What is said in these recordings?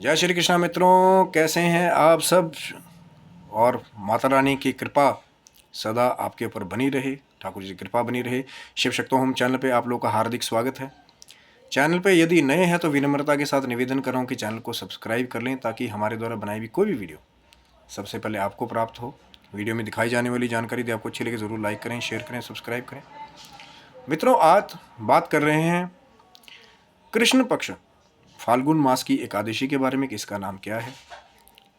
जय श्री कृष्णा मित्रों, कैसे हैं आप सब। और माता रानी की कृपा सदा आपके ऊपर बनी रहे, ठाकुर जी की कृपा बनी रहे। शिव शक्तो होम चैनल पे आप लोगों का हार्दिक स्वागत है। चैनल पे यदि नए हैं तो विनम्रता के साथ निवेदन कर रहा हूँ कि चैनल को सब्सक्राइब कर लें ताकि हमारे द्वारा बनाई हुई कोई भी वीडियो सबसे पहले आपको प्राप्त हो। वीडियो में दिखाई जाने वाली जानकारी यदि आपको अच्छी लगे ज़रूर लाइक करें, शेयर करें, सब्सक्राइब करें। मित्रों, आज बात कर रहे हैं कृष्ण पक्ष फाल्गुन मास की एकादशी के बारे में कि इसका नाम क्या है,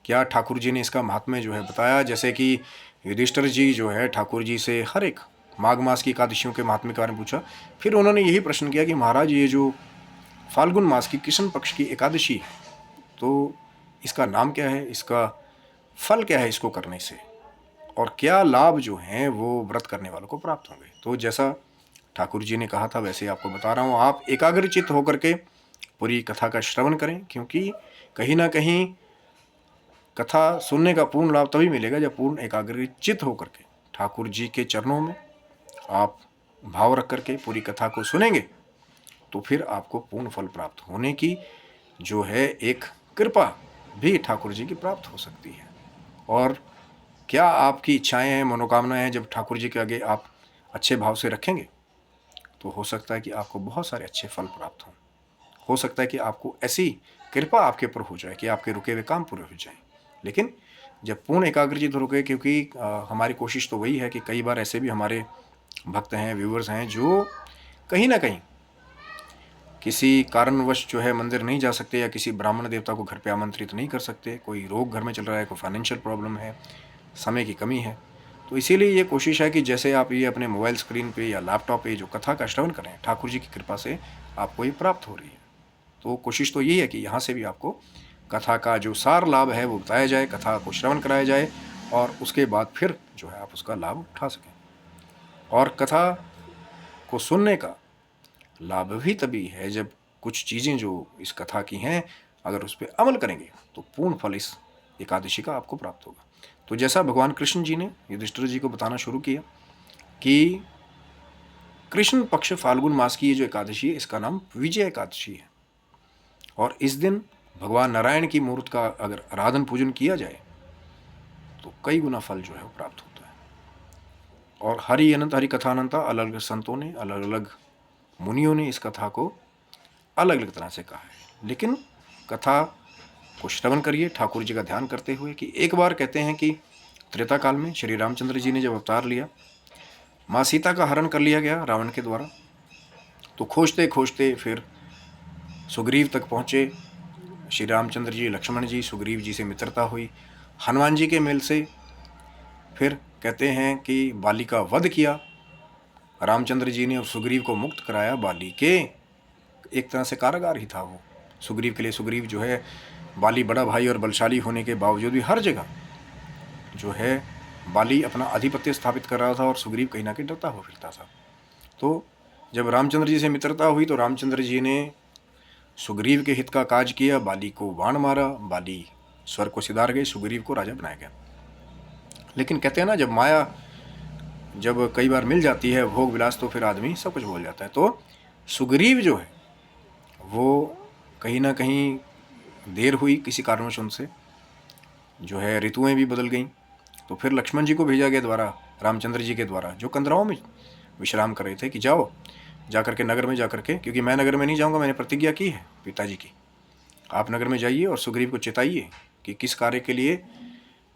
क्या ठाकुर जी ने इसका महात्म्य जो है बताया। जैसे कि युधिष्ठिर जी जो है ठाकुर जी से हर एक माघ मास की एकादशियों के महात्म्य के बारे में पूछा, फिर उन्होंने यही प्रश्न किया कि महाराज ये जो फाल्गुन मास की कृष्ण पक्ष की एकादशी है तो इसका नाम क्या है, इसका फल क्या है इसको करने से, और क्या लाभ जो हैं वो व्रत करने वालों को प्राप्त होंगे। तो जैसा ठाकुर जी ने कहा था वैसे आपको बता रहा हूँ। आप एकाग्रचित्त होकर के पूरी कथा का श्रवण करें, क्योंकि कहीं ना कहीं कथा सुनने का पूर्ण लाभ तभी मिलेगा जब पूर्ण एकाग्रचित्त होकर के ठाकुर जी के चरणों में आप भाव रख करके पूरी कथा को सुनेंगे तो फिर आपको पूर्ण फल प्राप्त होने की जो है एक कृपा भी ठाकुर जी की प्राप्त हो सकती है। और क्या आपकी इच्छाएं हैं, मनोकामनाएं हैं, जब ठाकुर जी के आगे आप अच्छे भाव से रखेंगे तो हो सकता है कि आपको बहुत सारे अच्छे फल प्राप्त हों। हो सकता है कि आपको ऐसी कृपा आपके ऊपर हो जाए कि आपके रुके हुए काम पूरे हो जाएं। लेकिन जब पूर्ण एकाग्रचित्त रुके, क्योंकि हमारी कोशिश तो वही है कि कई बार ऐसे भी हमारे भक्त हैं, व्यूवर्स हैं जो कहीं ना कहीं किसी कारणवश जो है मंदिर नहीं जा सकते या किसी ब्राह्मण देवता को घर पे आमंत्रित नहीं कर सकते, कोई रोग घर में चल रहा है, कोई फाइनेंशियल प्रॉब्लम है, समय की कमी है। तो इसीलिए ये कोशिश है कि जैसे आप ये अपने मोबाइल स्क्रीन पे या लैपटॉप पे जो कथा का श्रवण करें, ठाकुर जी की कृपा से आपको ये प्राप्त हो रही है। तो कोशिश तो यही है कि यहाँ से भी आपको कथा का जो सार लाभ है वो बताया जाए, कथा को श्रवण कराया जाए और उसके बाद फिर जो है आप उसका लाभ उठा सकें। और कथा को सुनने का लाभ भी तभी है जब कुछ चीज़ें जो इस कथा की हैं अगर उस पर अमल करेंगे तो पूर्ण फल इस एकादशी का आपको प्राप्त होगा। तो जैसा भगवान कृष्ण जी ने युधिष्ठिर जी को बताना शुरू किया कि कृष्ण पक्ष फाल्गुन मास की ये जो एकादशी है इसका नाम विजय एकादशी है, और इस दिन भगवान नारायण की मूर्त का अगर आराधन पूजन किया जाए तो कई गुना फल जो है वो प्राप्त होता है। और हरि अनंत हरि कथा अनंता, अलग अलग संतों ने, अलग अलग मुनियों ने इस कथा को अलग अलग तरह से कहा है। लेकिन कथा को श्रवण करिए ठाकुर जी का ध्यान करते हुए कि एक बार कहते हैं कि त्रेता काल में श्री रामचंद्र जी ने जब अवतार लिया, माँ सीता का हरण कर लिया गया रावण के द्वारा, तो खोजते खोजते फिर सुग्रीव तक पहुँचे। श्री रामचंद्र जी, लक्ष्मण जी, सुग्रीव जी से मित्रता हुई, हनुमान जी के मेल से फिर कहते हैं कि बाली का वध किया रामचंद्र जी ने और सुग्रीव को मुक्त कराया। बाली के एक तरह से कारागार ही था वो सुग्रीव के लिए। सुग्रीव जो है बाली बड़ा भाई और बलशाली होने के बावजूद भी हर जगह जो है बाली अपना आधिपत्य स्थापित कर रहा था और सुग्रीव कहीं ना कहीं डरता हुआ फिरता था। तो जब रामचंद्र जी से मित्रता हुई तो रामचंद्र जी ने सुग्रीव के हित का काज किया, बाली को बाण मारा, बाली स्वर्ग को सिधार गए, सुग्रीव को राजा बनाया गया। लेकिन कहते हैं ना, जब माया जब कई बार मिल जाती है, भोग विलास, तो फिर आदमी सब कुछ भूल जाता है। तो सुग्रीव जो है वो कहीं ना कहीं देर हुई किसी कारणवश, उनसे जो है ऋतुएं भी बदल गईं। तो फिर लक्ष्मण जी को भेजा गया द्वारा, रामचंद्र जी के द्वारा, जो कंदराओं में विश्राम कर रहे थे, कि जाओ जाकर के नगर में जाकर के, क्योंकि मैं नगर में नहीं जाऊंगा, मैंने प्रतिज्ञा की है पिताजी की, आप नगर में जाइए और सुग्रीव को चेताइए कि किस कार्य के लिए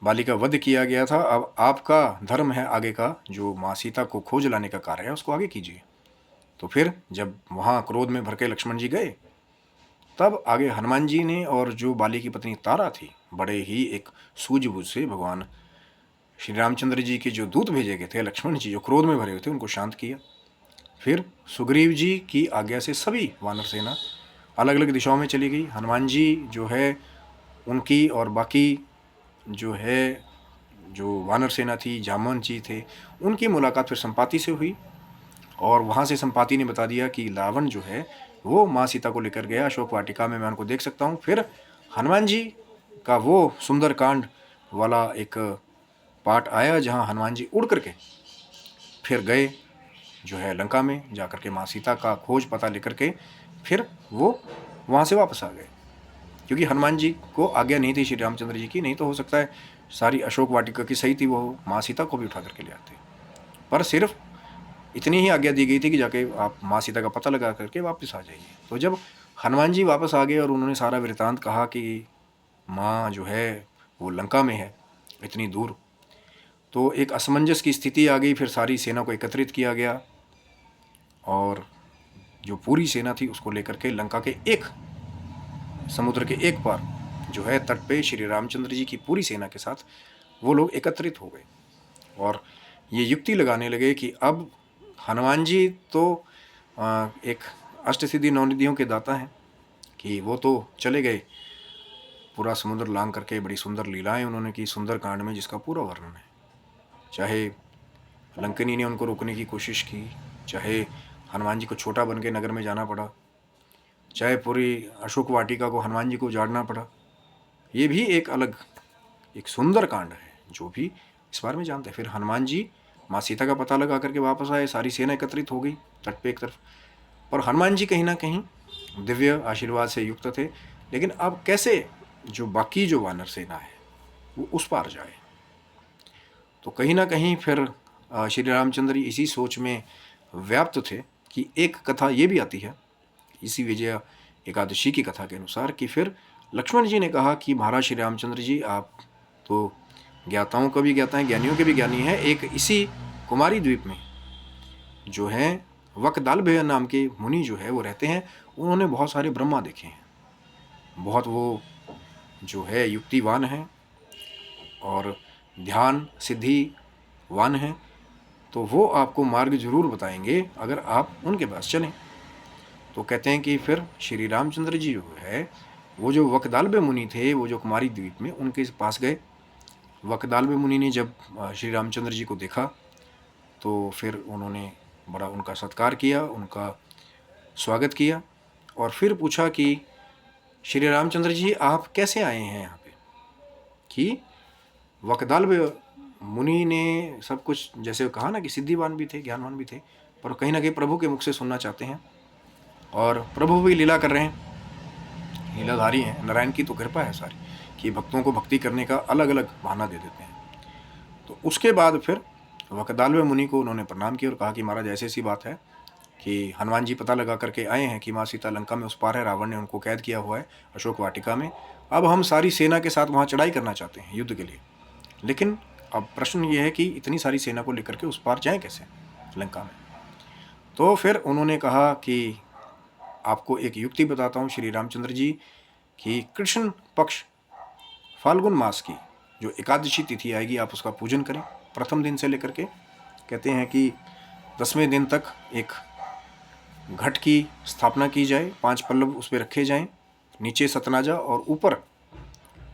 बाली का वध किया गया था। अब आपका धर्म है आगे का, जो माँ सीता को खोज लाने का कार्य है उसको आगे कीजिए। तो फिर जब वहाँ क्रोध में भर के लक्ष्मण जी गए, तब आगे हनुमान जी ने और जो बाली की पत्नी तारा थी, बड़े ही एक सूझबूझ से भगवान श्री रामचंद्र जी के जो दूत भेजे गए थे, लक्ष्मण जी जो क्रोध में भरे हुए थे, उनको शांत किया। फिर सुग्रीव जी की आज्ञा से सभी वानर सेना अलग अलग दिशाओं में चली गई। हनुमान जी जो है उनकी और बाकी जो है जो वानर सेना थी, जामवन जी थे, उनकी मुलाकात फिर संपाति से हुई, और वहाँ से संपाति ने बता दिया कि रावण जो है वो माँ सीता को लेकर गया अशोक वाटिका में, मैं उनको देख सकता हूँ। फिर हनुमान जी का वो सुंदर कांड वाला एक पार्ट आया जहाँ हनुमान जी उड़ करके फिर गए जो है लंका में, जाकर के माँ सीता का खोज पता लेकर के फिर वो वहाँ से वापस आ गए। क्योंकि हनुमान जी को आज्ञा नहीं थी श्री रामचंद्र जी की, नहीं तो हो सकता है सारी अशोक वाटिका की सही थी, वो माँ सीता को भी उठा करके ले आते, पर सिर्फ इतनी ही आज्ञा दी गई थी कि जाके आप माँ सीता का पता लगा करके वापस आ जाइए। तो जब हनुमान जी वापस आ गए और उन्होंने सारा वृतांत कहा कि माँ जो है वो लंका में है इतनी दूर, तो एक असमंजस की स्थिति आ गई। फिर सारी सेना को एकत्रित किया गया और जो पूरी सेना थी उसको लेकर के लंका के एक समुद्र के एक पार जो है तट पे श्री रामचंद्र जी की पूरी सेना के साथ वो लोग एकत्रित हो गए और ये युक्ति लगाने लगे कि अब हनुमान जी तो एक अष्टसिद्धि नवनिधियों के दाता हैं कि वो तो चले गए, पूरा समुद्र लांग करके बड़ी सुंदर लीलाएं उन्होंने की सुंदर कांड में, जिसका पूरा वर्णन है। चाहे लंकनी ने उनको रोकने की कोशिश की, चाहे हनुमान जी को छोटा बन के नगर में जाना पड़ा, चाहे पूरी अशोक वाटिका को हनुमान जी को उजाड़ना पड़ा, ये भी एक अलग एक सुंदर कांड है जो भी इस बारे में जानते हैं। फिर हनुमान जी माँ सीता का पता लगा करके वापस आए, सारी सेना एकत्रित हो गई तट पे एक तरफ, पर हनुमान जी कहीं ना कहीं दिव्य आशीर्वाद से युक्त थे। लेकिन अब कैसे जो बाकी जो वानर सेना है वो उस पार जाए, तो कहीं ना कहीं फिर श्री रामचंद्र जी इसी सोच में व्याप्त थे कि एक कथा ये भी आती है इसी विजय एकादशी की कथा के अनुसार कि फिर लक्ष्मण जी ने कहा कि महाराज श्री रामचंद्र जी आप तो ज्ञाताओं का भी ज्ञाता हैं, ज्ञानियों के भी ज्ञानी हैं, एक इसी कुमारी द्वीप में जो है वकदालभय नाम के मुनि जो है वो रहते हैं, उन्होंने बहुत सारे ब्रह्मा देखे हैं, बहुत वो जो है युक्तिवान हैं और ध्यान सिद्धिवान हैं, तो वो आपको मार्ग जरूर बताएंगे अगर आप उनके पास चलें। तो कहते हैं कि फिर श्री रामचंद्र जी जो है वो जो वकदालभय मुनि थे वो जो कुमारी द्वीप में उनके पास गए। वकदालभय मुनि ने जब श्री रामचंद्र जी को देखा तो फिर उन्होंने बड़ा उनका सत्कार किया, उनका स्वागत किया और फिर पूछा कि श्री रामचंद्र जी आप कैसे आए हैं यहाँ पे। कि वकदालभय मुनि ने सब कुछ जैसे कहा ना कि सिद्धिवान भी थे, ज्ञानवान भी थे, पर कहीं ना कहीं प्रभु के मुख से सुनना चाहते हैं और प्रभु भी लीला कर रहे हैं, लीलाधारी हैं। नारायण की तो कृपा है सारी कि भक्तों को भक्ति करने का अलग अलग बहाना दे देते हैं। तो उसके बाद फिर वकदालभय मुनि को उन्होंने प्रणाम किया और कहा कि महाराज ऐसी ऐसी बात है कि हनुमान जी पता लगा करके आए हैं कि माँ सीता लंका में उस पार है, रावण ने उनको कैद किया हुआ है अशोक वाटिका में, अब हम सारी सेना के साथ वहाँ चढ़ाई करना चाहते हैं युद्ध के लिए। लेकिन अब प्रश्न ये है कि इतनी सारी सेना को लेकर के उस पार जाएं कैसे लंका में। तो फिर उन्होंने कहा कि आपको एक युक्ति बताता हूँ श्री रामचंद्र जी कि कृष्ण पक्ष फाल्गुन मास की जो एकादशी तिथि आएगी आप उसका पूजन करें प्रथम दिन से लेकर के। कहते हैं कि 10वें दिन तक एक घट की स्थापना की जाए, 5 पल्लव उस पर रखे जाएं, नीचे सतनाजा और ऊपर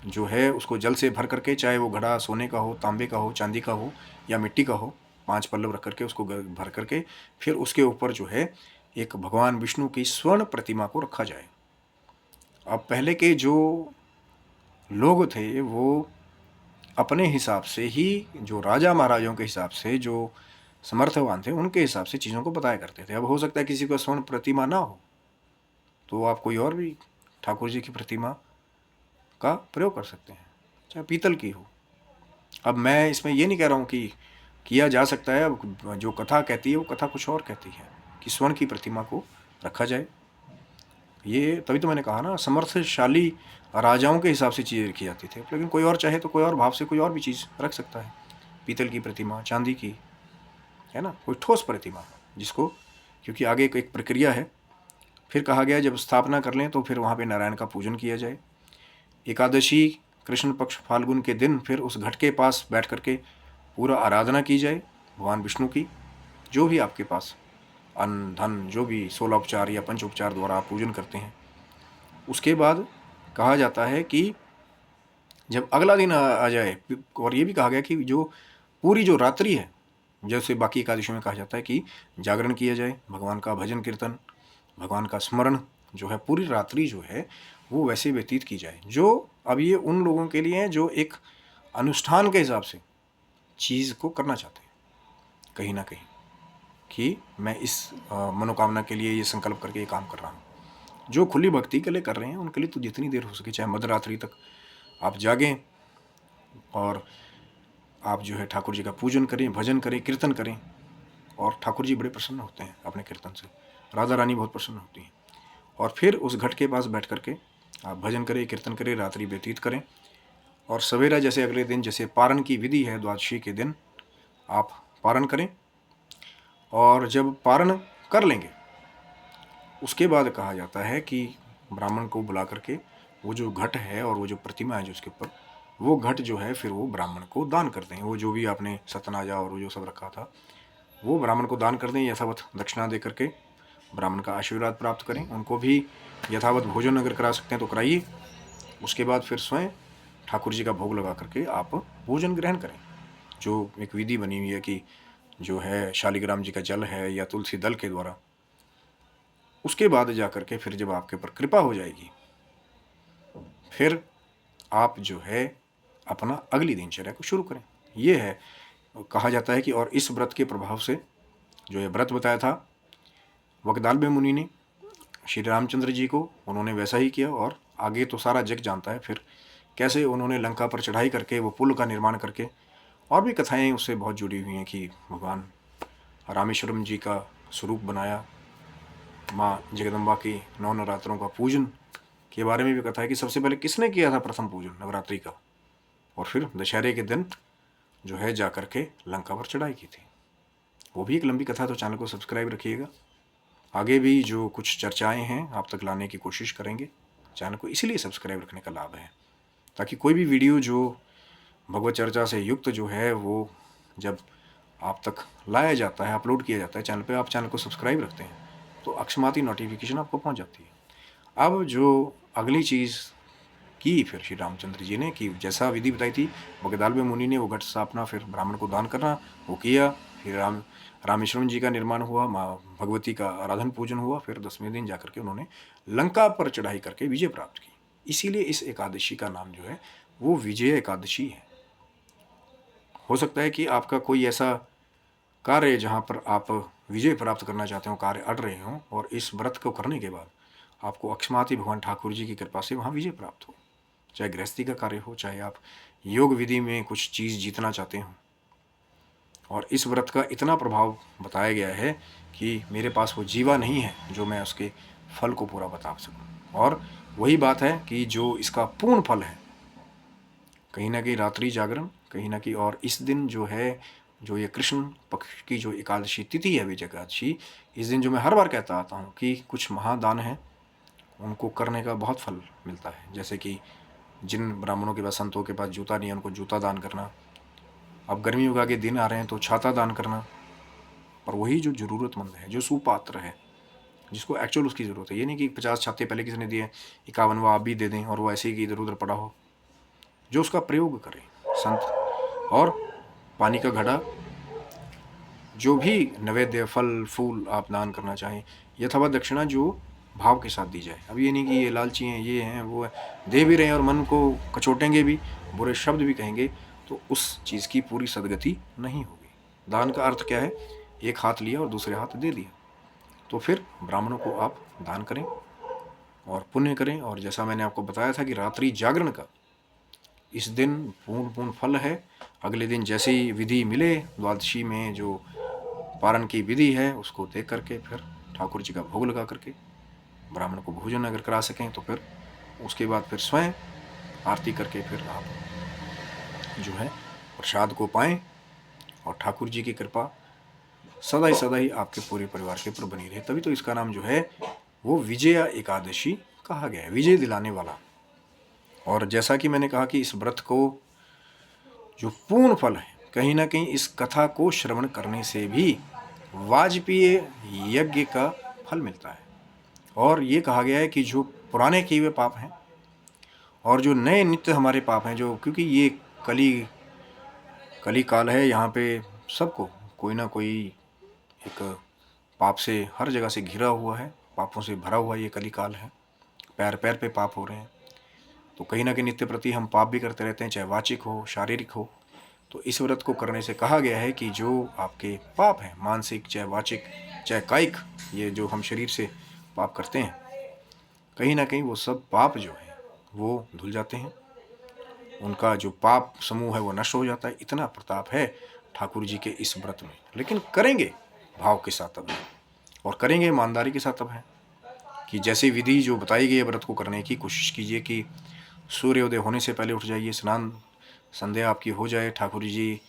जो है उसको जल से भर करके, चाहे वो घड़ा सोने का हो, तांबे का हो, चांदी का हो या मिट्टी का हो, 5 पल्लव रख करके उसको भर करके फिर उसके ऊपर जो है एक भगवान विष्णु की स्वर्ण प्रतिमा को रखा जाए। अब पहले के जो लोग थे वो अपने हिसाब से ही, जो राजा महाराजाओं के हिसाब से, जो समर्थवान थे उनके हिसाब से चीज़ों को बताया करते थे। अब हो सकता है किसी को स्वर्ण प्रतिमा ना हो तो आप कोई और भी ठाकुर जी की प्रतिमा का प्रयोग कर सकते हैं, चाहे पीतल की हो। अब मैं इसमें ये नहीं कह रहा हूँ कि किया जा सकता है, अब जो कथा कहती है वो कथा कुछ और कहती है कि स्वर्ण की प्रतिमा को रखा जाए। ये तभी तो मैंने कहा ना समर्थशाली राजाओं के हिसाब से चीज़ें रखी जाती थी, लेकिन कोई और चाहे तो कोई और भाव से कोई और भी चीज़ रख सकता है, पीतल की प्रतिमा, चांदी की, है ना, कोई ठोस प्रतिमा जिसको, क्योंकि आगे एक प्रक्रिया है। फिर कहा गया जब स्थापना कर लें तो फिर वहाँ पे नारायण का पूजन किया जाए। एकादशी कृष्ण पक्ष फाल्गुन के दिन फिर उस घट के पास बैठ करके पूरा आराधना की जाए भगवान विष्णु की, जो भी आपके पास अन्न धन जो भी 16 उपचार या 5 उपचार द्वारा आप पूजन करते हैं। उसके बाद कहा जाता है कि जब अगला दिन आ जाए, और ये भी कहा गया कि जो पूरी जो रात्रि है, जैसे बाकी एकादशी में कहा जाता है कि जागरण किया जाए, भगवान का भजन कीर्तन, भगवान का स्मरण जो है पूरी रात्रि जो है वो वैसे व्यतीत की जाए। जो अब ये उन लोगों के लिए है जो एक अनुष्ठान के हिसाब से चीज़ को करना चाहते हैं कहीं ना कहीं, कि मैं इस मनोकामना के लिए ये संकल्प करके ये काम कर रहा हूँ। जो खुली भक्ति के लिए कर रहे हैं उनके लिए तो जितनी देर हो सके, चाहे मध्यरात्रि तक आप जागें और आप जो है ठाकुर जी का पूजन करें, भजन करें, कीर्तन करें। और ठाकुर जी बड़े प्रसन्न होते हैं अपने कीर्तन से, राधा रानी बहुत प्रसन्न होती हैं। और फिर उस घट के पास बैठ करके आप भजन करें, कीर्तन करें, रात्रि व्यतीत करें। और सवेरा जैसे अगले दिन जैसे पारण की विधि है, द्वादशी के दिन आप पारण करें। और जब पारण कर लेंगे उसके बाद कहा जाता है कि ब्राह्मण को बुला करके वो जो घट है और वो जो प्रतिमा है जो उसके ऊपर, वो घट जो है फिर वो ब्राह्मण को दान करते हैं। वो जो भी आपने सतनाजा और वो जो सब रखा था वो ब्राह्मण को दान कर दें, यथावत दक्षिणा दे करके ब्राह्मण का आशीर्वाद प्राप्त करें। उनको भी यथावत भोजन अगर करा सकते हैं तो कराइए। उसके बाद फिर स्वयं ठाकुर जी का भोग लगा करके आप भोजन ग्रहण करें। जो एक विधि बनी हुई है कि जो है शालिग्राम जी का जल है या तुलसी दल के द्वारा, उसके बाद जा करके फिर जब आपके ऊपर कृपा हो जाएगी फिर आप जो है अपना अगली दिनचर्या को शुरू करें। ये है, कहा जाता है कि और इस व्रत के प्रभाव से जो ये व्रत बताया था वकदालबे मुनि ने श्री रामचंद्र जी को, उन्होंने वैसा ही किया। और आगे तो सारा जग जानता है फिर कैसे उन्होंने लंका पर चढ़ाई करके वो पुल का निर्माण करके, और भी कथाएं उससे बहुत जुड़ी हुई हैं कि भगवान रामेश्वरम जी का स्वरूप बनाया, माँ जगदम्बा की 9 नवरात्रों का पूजन के बारे में भी कथा है कि सबसे पहले किसने किया था प्रथम पूजन नवरात्रि का, और फिर दशहरे के दिन जो है जा कर के लंका पर चढ़ाई की थी। वो भी एक लंबी कथा, तो चैनल को सब्सक्राइब रखिएगा। आगे भी जो कुछ चर्चाएं हैं आप तक लाने की कोशिश करेंगे। चैनल को इसीलिए सब्सक्राइब रखने का लाभ है ताकि कोई भी वीडियो जो भगवत चर्चा से युक्त जो है वो जब आप तक लाया जाता है, अपलोड किया जाता है चैनल पे, आप चैनल को सब्सक्राइब रखते हैं तो अकस्माती नोटिफिकेशन आपको पहुंच जाती है। अब जो अगली चीज़ की फिर श्री रामचंद्र जी ने कि जैसा विधि बताई थी वकदालबे मुनि ने, वो घट स्थापना फिर ब्राह्मण को दान करना वो किया। फिर रामेश्वरम जी का निर्माण हुआ, माँ भगवती का आराधन पूजन हुआ। फिर 10वें दिन जाकर के उन्होंने लंका पर चढ़ाई करके विजय प्राप्त की। इसीलिए इस एकादशी का नाम जो है वो विजय एकादशी है। हो सकता है कि आपका कोई ऐसा कार्य जहाँ पर आप विजय प्राप्त करना चाहते हो, कार्य अड़ रहे हों, और इस व्रत को करने के बाद आपको अक्षमाती भगवान ठाकुर जी की कृपा से वहाँ विजय प्राप्त हो। चाहे गृहस्थी का कार्य हो, चाहे आप योग विधि में कुछ चीज़ जीतना चाहते हो। और इस व्रत का इतना प्रभाव बताया गया है कि मेरे पास वो जीवा नहीं है जो मैं उसके फल को पूरा बता सकूं। और वही बात है कि जो इसका पूर्ण फल है, कहीं ना कहीं रात्रि जागरण, कहीं ना कहीं, और इस दिन जो है जो ये कृष्ण पक्ष की जो एकादशी तिथि है विजय एकादशी, इस दिन जो मैं हर बार कहता आता हूँ कि कुछ महादान हैं उनको करने का बहुत फल मिलता है। जैसे कि जिन ब्राह्मणों के पास, संतों के पास जूता नहीं है उनको जूता दान करना। अब गर्मियों के आगे दिन आ रहे हैं तो छाता दान करना। और वही जो ज़रूरतमंद है, जो सुपात्र है, जिसको एक्चुअल उसकी ज़रूरत है, ये नहीं कि 50 छाते पहले किसी ने दिए 51वां आप भी दे दें और वो ऐसे ही कि इधर उधर पड़ा हो। जो उसका प्रयोग करें संत। और पानी का घड़ा, जो भी नैवेद्य फल फूल आप दान करना चाहें, यथावत दक्षिणा जो भाव के साथ दी जाए। अब ये नहीं कि ये लालची हैं, ये हैं, वो है, दे भी रहे हैं और मन को कचोटेंगे भी, बुरे शब्द भी कहेंगे, तो उस चीज़ की पूरी सदगति नहीं होगी। दान का अर्थ क्या है? एक हाथ लिया और दूसरे हाथ दे दिया। तो फिर ब्राह्मणों को आप दान करें और पुण्य करें। और जैसा मैंने आपको बताया था कि रात्रि जागरण का इस दिन पूर्ण फल है। अगले दिन जैसे ही विधि मिले, द्वादशी में जो पारण की विधि है उसको देख करके फिर ठाकुर जी का भोग लगा करके ब्राह्मण को भोजन अगर करा सकें तो फिर उसके बाद फिर स्वयं आरती करके फिर आप जो है प्रसाद को पाएं। और ठाकुर जी की कृपा सदा ही आपके पूरे परिवार के ऊपर बनी रहे। तभी तो इसका नाम जो है वो विजया एकादशी कहा गया है, विजय दिलाने वाला। और जैसा कि मैंने कहा कि इस व्रत को जो पूर्ण फल है, कहीं ना कहीं इस कथा को श्रवण करने से भी वाजपेयी यज्ञ का फल मिलता है। और ये कहा गया है कि जो पुराने किए हुए पाप हैं और जो नए नित्य हमारे पाप हैं, जो क्योंकि ये कली काल है, यहाँ पे सबको कोई ना कोई एक पाप से हर जगह से घिरा हुआ है, पापों से भरा हुआ ये कली काल है। पैर पैर पे पाप हो रहे हैं, तो कहीं ना कहीं नित्य प्रति हम पाप भी करते रहते हैं, चाहे वाचिक हो शारीरिक हो। तो इस व्रत को करने से कहा गया है कि जो आपके पाप हैं, मानसिक चाहे वाचिक चाहे कायिक, ये जो हम शरीर से पाप करते हैं, कहीं ना कहीं वो सब पाप जो है वो धुल जाते हैं, उनका जो पाप समूह है वो नष्ट हो जाता है। इतना प्रताप है ठाकुर जी के इस व्रत में। लेकिन करेंगे भाव के साथ अब है, और करेंगे ईमानदारी के साथ अब है कि जैसी विधि जो बताई गई है व्रत को करने की, कोशिश कीजिए कि सूर्योदय होने से पहले उठ जाइए, स्नान संध्या आपकी हो जाए, ठाकुर जी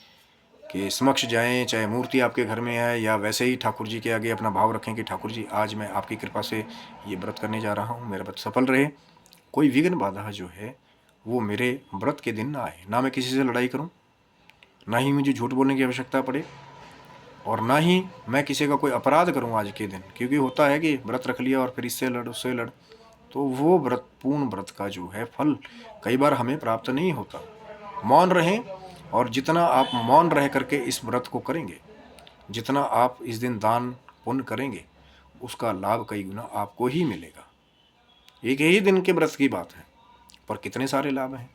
के समक्ष जाएं, चाहे मूर्ति आपके घर में है या वैसे ही ठाकुर जी के आगे अपना भाव रखें कि ठाकुर जी आज मैं आपकी कृपा से ये व्रत करने जा रहा हूँ, मेरा व्रत सफल रहे, कोई विघ्न बाधा जो है वो मेरे व्रत के दिन ना आए, ना मैं किसी से लड़ाई करूँ, ना ही मुझे झूठ बोलने की आवश्यकता पड़े, और ना ही मैं किसी का कोई अपराध करूँ आज के दिन। क्योंकि होता है कि व्रत रख लिया और फिर इससे लड़ उससे लड़, तो वो व्रत पूर्ण व्रत का जो है फल कई बार हमें प्राप्त नहीं होता। मौन रहें, और जितना आप मौन रह करके इस व्रत को करेंगे, जितना आप इस दिन दान पुण्य करेंगे, उसका लाभ कई गुना आपको ही मिलेगा। एक ही दिन के व्रत की बात है, पर कितने सारे लाभ हैं।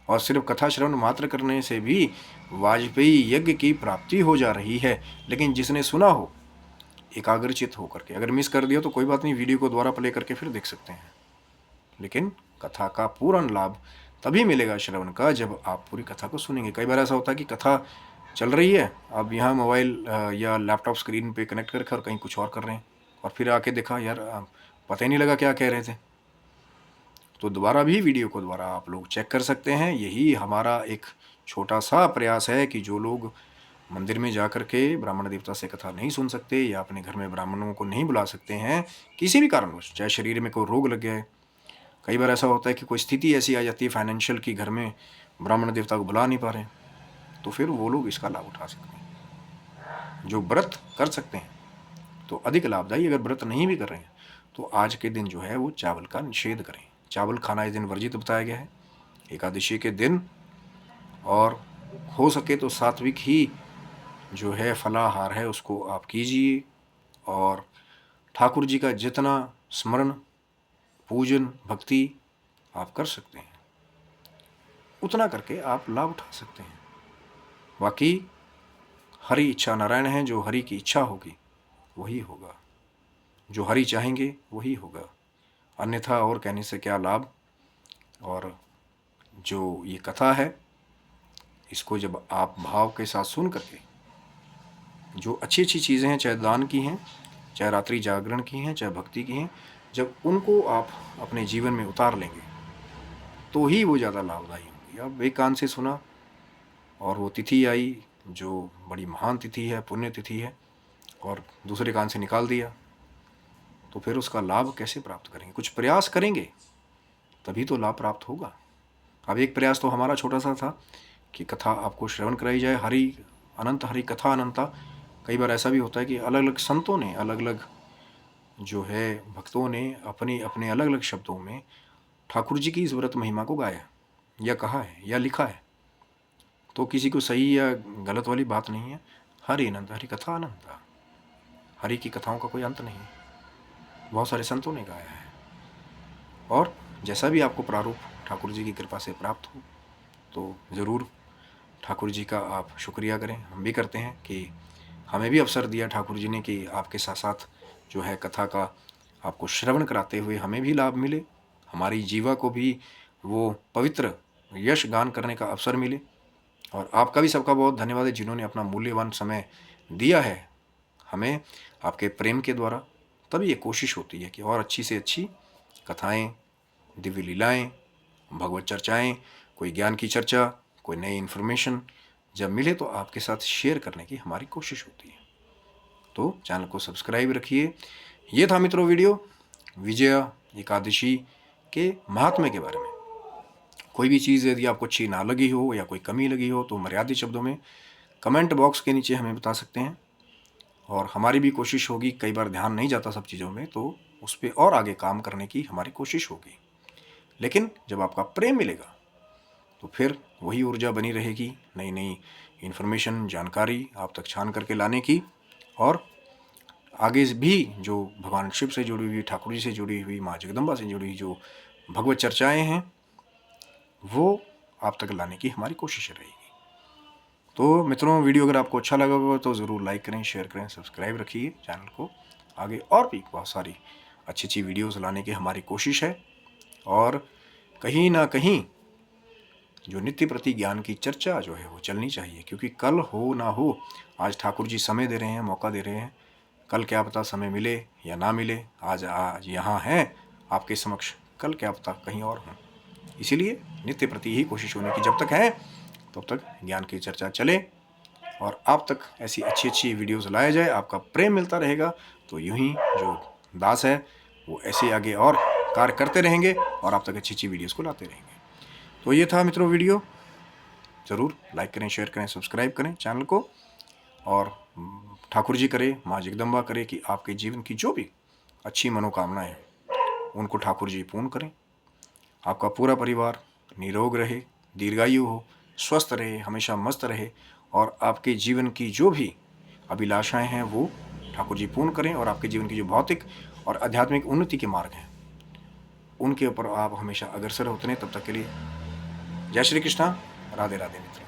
और सिर्फ कथा श्रवण मात्र करने से भी वाजपेयी यज्ञ की प्राप्ति हो जा रही है। लेकिन जिसने सुना हो एकाग्रचित होकर के, अगर मिस कर दिया तो कोई बात नहीं, वीडियो को दोबारा प्ले करके फिर देख सकते हैं। लेकिन कथा का पूर्ण लाभ तभी मिलेगा श्रवण का, जब आप पूरी कथा को सुनेंगे। कई बार ऐसा होता है कि कथा चल रही है, अब यहाँ मोबाइल या लैपटॉप स्क्रीन पे कनेक्ट करके और कहीं कुछ और कर रहे हैं, और फिर आके देखा यार पता ही नहीं लगा क्या कह रहे थे। तो दोबारा भी वीडियो को दोबारा आप लोग चेक कर सकते हैं। यही हमारा एक छोटा सा प्रयास है कि जो लोग मंदिर में जा कर के ब्राह्मण देवता से कथा नहीं सुन सकते, या अपने घर में ब्राह्मणों को नहीं बुला सकते हैं किसी भी कारणवश, चाहे शरीर में कोई रोग लग गया है, कई बार ऐसा होता है कि कोई स्थिति ऐसी आ जाती है फाइनेंशियल की, घर में ब्राह्मण देवता को बुला नहीं पा रहे हैं, तो फिर वो लोग इसका लाभ उठा सकते हैं। जो व्रत कर सकते हैं तो अधिक लाभदायी, अगर व्रत नहीं भी कर रहे हैं तो आज के दिन जो है वो चावल का निषेध करें। चावल खाना इस दिन वर्जित बताया गया है एकादशी के दिन, और हो सके तो सात्विक ही जो है फलाहार है उसको आप कीजिए, और ठाकुर जी का जितना स्मरण पूजन भक्ति आप कर सकते हैं उतना करके आप लाभ उठा सकते हैं। बाकी हरि इच्छा नारायण है, जो हरि की इच्छा होगी वही होगा, जो हरि चाहेंगे वही होगा, अन्यथा और कहने से क्या लाभ। और जो ये कथा है इसको जब आप भाव के साथ सुन करके, जो अच्छी अच्छी चीज़ें हैं, चाहे दान की हैं, चाहे रात्रि जागरण की हैं, चाहे भक्ति की हैं, जब उनको आप अपने जीवन में उतार लेंगे तो ही वो ज़्यादा लाभदायी होंगी। अब एक कान से सुना और वो तिथि आई जो बड़ी महान तिथि है, पुण्य तिथि है, और दूसरे कान से निकाल दिया, तो फिर उसका लाभ कैसे प्राप्त करेंगे। कुछ प्रयास करेंगे तभी तो लाभ प्राप्त होगा। अब एक प्रयास तो हमारा छोटा सा था कि कथा आपको श्रवण कराई जाए, हरि अनंत हरि कथा अनंता। कई बार ऐसा भी होता है कि अलग अलग संतों ने, अलग अलग जो है भक्तों ने अपने अपने अलग अलग शब्दों में ठाकुर जी की इस व्रत महिमा को गाया या कहा है या लिखा है, तो किसी को सही या गलत वाली बात नहीं है। हरि अनंत हरि कथा अनंता, हरि की कथाओं का कोई अंत नहीं है, बहुत सारे संतों ने गाया है। और जैसा भी आपको प्रारूप ठाकुर जी की कृपा से प्राप्त हो तो ज़रूर ठाकुर जी का आप शुक्रिया करें। हम भी करते हैं कि हमें भी अवसर दिया ठाकुर जी ने कि आपके साथ साथ जो है कथा का आपको श्रवण कराते हुए हमें भी लाभ मिले, हमारी जीवा को भी वो पवित्र यश गान करने का अवसर मिले। और आपका भी सबका बहुत धन्यवाद है जिन्होंने अपना मूल्यवान समय दिया है हमें आपके प्रेम के द्वारा। तभी ये कोशिश होती है कि और अच्छी से अच्छी कथाएँ, दिव्य लीलाएँ, भगवत चर्चाएँ, कोई ज्ञान की चर्चा, कोई नई इन्फॉर्मेशन जब मिले तो आपके साथ शेयर करने की हमारी कोशिश होती है। तो चैनल को सब्सक्राइब रखिए। ये था मित्रों वीडियो विजया एकादशी के महात्म्य के बारे में। कोई भी चीज़ यदि आपको अच्छी ना लगी हो या कोई कमी लगी हो तो मर्यादित शब्दों में कमेंट बॉक्स के नीचे हमें बता सकते हैं, और हमारी भी कोशिश होगी, कई बार ध्यान नहीं जाता सब चीज़ों में, तो उस पर और आगे काम करने की हमारी कोशिश होगी। लेकिन जब आपका प्रेम मिलेगा तो फिर वही ऊर्जा बनी रहेगी, नई नई इन्फॉर्मेशन जानकारी आप तक छान करके लाने की, और आगे भी जो भगवान शिव से जुड़ी हुई, ठाकुर जी से जुड़ी हुई, माँ जगदम्बा से जुड़ी हुई जो भगवत चर्चाएं हैं वो आप तक लाने की हमारी कोशिश रहेगी। तो मित्रों वीडियो अगर आपको अच्छा लगा हो तो ज़रूर लाइक करें, शेयर करें, सब्सक्राइब रखिए चैनल को। आगे और भी बहुत सारी अच्छी अच्छी वीडियोस लाने की हमारी कोशिश है। और कहीं ना कहीं जो नित्य प्रति ज्ञान की चर्चा जो है वो चलनी चाहिए, क्योंकि कल हो ना हो, आज ठाकुर जी समय दे रहे हैं, मौका दे रहे हैं, कल क्या पता समय मिले या ना मिले। आज यहाँ हैं आपके समक्ष, कल क्या पता कहीं और हों। इसीलिए नित्य प्रति ही कोशिश होने की, जब तक है तब तक ज्ञान की चर्चा चले और आप तक ऐसी अच्छी अच्छी वीडियोस लाया जाए, आपका प्रेम मिलता रहेगा। तो यूं ही जो दास है वो ऐसे आगे और कार्य करते रहेंगे और आप तक अच्छी अच्छी वीडियोस को लाते रहेंगे। तो ये था मित्रों वीडियो, ज़रूर लाइक करें, शेयर करें, सब्सक्राइब करें चैनल को। और ठाकुर जी करे, माँ जगदम्बा करे कि आपके जीवन की जो भी अच्छी मनोकामनाएं हैं उनको ठाकुर जी पूर्ण करें। आपका पूरा परिवार निरोग रहे, दीर्घायु हो, स्वस्थ रहे, हमेशा मस्त रहे और आपके जीवन की जो भी अभिलाषाएं हैं वो ठाकुर जी पूर्ण करें। और आपके जीवन की जो भौतिक और आध्यात्मिक उन्नति के मार्ग हैं उनके ऊपर आप हमेशा अग्रसर होते रहें। तब तक के लिए जय श्री कृष्णा, राधे राधे मित्रों।